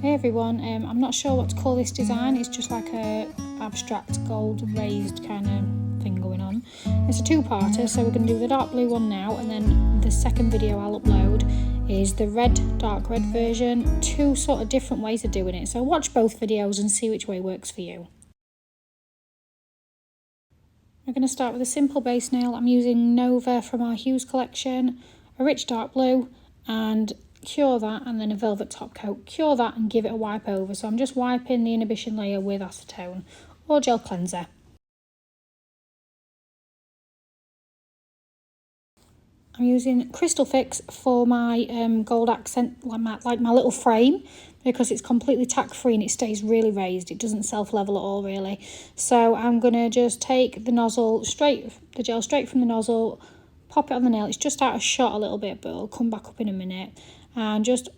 Hey everyone, I'm not sure what to call this design. It's just like a abstract gold raised kind of thing going on. It's a two-parter, so we're going to do the dark blue one now, and then the second video I'll upload is the dark red version. Two sort of different ways of doing it, so watch both videos and see which way works for you. We're going to start with a simple base nail. I'm using Nova from our Hues collection, a rich dark blue, and cure that, and then a velvet top coat. Cure that and give it a wipe over. So I'm just wiping the inhibition layer with acetone or gel cleanser. I'm using Crystal Fix for my gold accent, like my little frame, because it's completely tack free and it stays really raised. It doesn't self level at all really. So I'm gonna just take the nozzle the gel straight from the nozzle, pop it on the nail. It's just out of shot a little bit, but it'll come back up in a minute. And just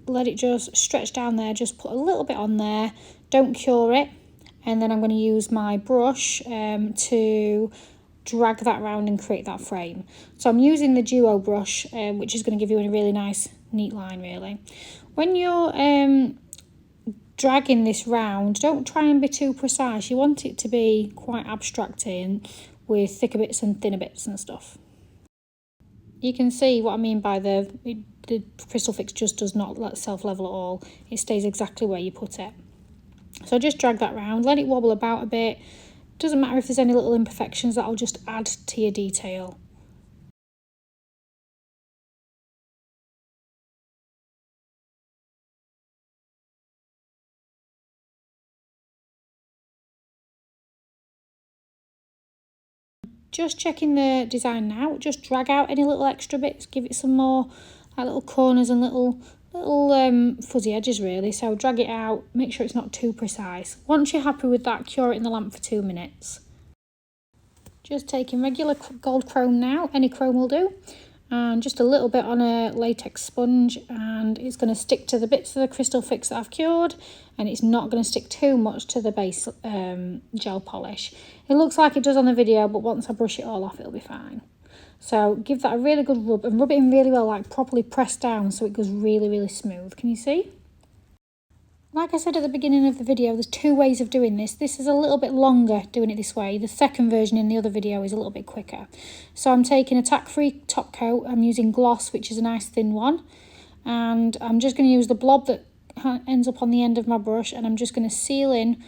let it just stretch down there. Just put a little bit on there. Don't cure it. And then I'm going to use my brush to drag that around and create that frame. So I'm using the duo brush, which is going to give you a really nice, neat line, really. When you're dragging this round, don't try and be too precise. You want it to be quite abstracty and with thicker bits and thinner bits and stuff. You can see what I mean by the Crystal Fix just does not self-level at all. It stays exactly where you put it. So just drag that round, let it wobble about a bit. Doesn't matter if there's any little imperfections, that'll just add to your detail. Just checking the design now, just drag out any little extra bits, give it some more like little corners and little fuzzy edges really. So drag it out, make sure it's not too precise. Once you're happy with that, cure it in the lamp for 2 minutes. Just taking regular gold chrome now, any chrome will do, and just a little bit on a latex sponge, and it's going to stick to the bits of the Crystal Fix that I've cured, and it's not going to stick too much to the base gel polish. It looks like it does on the video, but once I brush it all off, it'll be fine. So give that a really good rub, and rub it in really well, like properly press down so it goes really, really smooth. Can you see? Like I said at the beginning of the video, there's 2 ways of doing this. This is a little bit longer doing it this way. The second version in the other video is a little bit quicker. So I'm taking a tack-free top coat. I'm using gloss, which is a nice thin one. And I'm just going to use the blob that ends up on the end of my brush, and I'm just going to seal in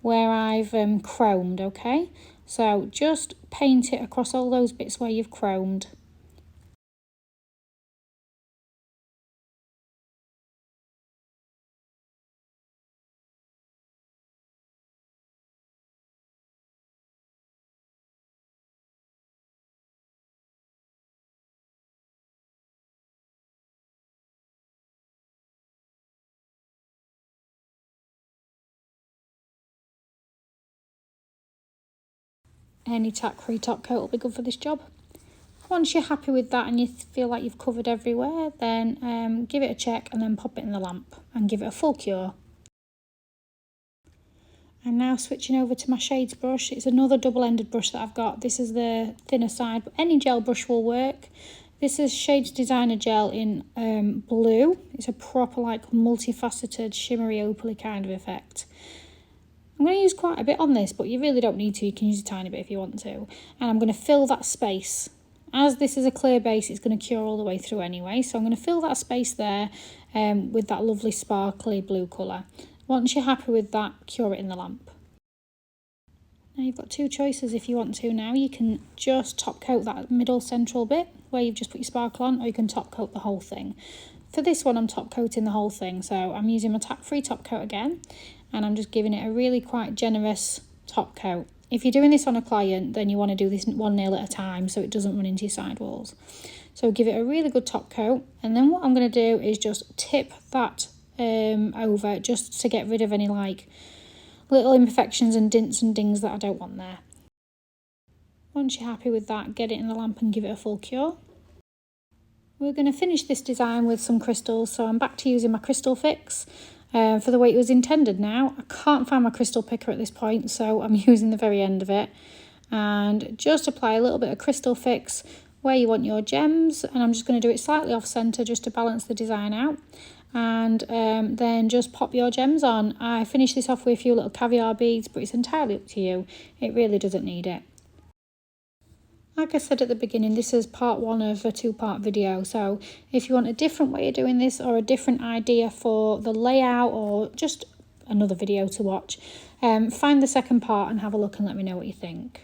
where I've chromed, okay? So just paint it across all those bits where you've chromed. Any tack-free top coat will be good for this job. Once you're happy with that and you feel like you've covered everywhere, then give it a check and then pop it in the lamp and give it a full cure. I'm now switching over to my shades brush. It's another double-ended brush that I've got. This is the thinner side, but any gel brush will work. This is Shades Designer Gel in blue. It's a proper like multifaceted shimmery opaly kind of effect. I'm going to use quite a bit on this, but you really don't need to. You can use a tiny bit if you want to. And I'm going to fill that space. As this is a clear base, it's going to cure all the way through anyway. So I'm going to fill that space there with that lovely sparkly blue colour. Once you're happy with that, cure it in the lamp. Now you've got 2 choices if you want to now. You can just top coat that middle central bit where you've just put your sparkle on, or you can top coat the whole thing. For this one, I'm top coating the whole thing. So I'm using my tack-free top coat again. And I'm just giving it a really quite generous top coat. If you're doing this on a client, then you want to do this 1 nail at a time so it doesn't run into your sidewalls. So give it a really good top coat, and then what I'm going to do is just tip that over just to get rid of any like little imperfections and dints and dings that I don't want there. Once you're happy with that, get it in the lamp and give it a full cure. We're going to finish this design with some crystals, so I'm back to using my Crystal Fix. For the way it was intended now. I can't find my crystal picker at this point, so I'm using the very end of it. And just apply a little bit of Crystal Fix where you want your gems, and I'm just going to do it slightly off centre just to balance the design out. and then just pop your gems on. I finished this off with a few little caviar beads, but it's entirely up to you. It really doesn't need it. Like I said at the beginning, this is part one of a two-part video, so if you want a different way of doing this or a different idea for the layout or just another video to watch, find the second part and have a look and let me know what you think.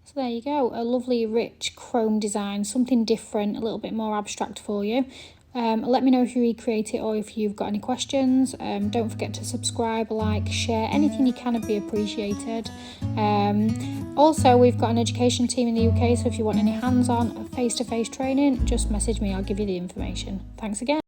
So there you go, a lovely rich chrome design, something different, a little bit more abstract for you. Let me know if you recreate it or if you've got any questions. Don't forget to subscribe, like, share, anything you can would be appreciated. Also, we've got an education team in the UK, so if you want any hands-on face-to-face training, just message me, I'll give you the information. Thanks again.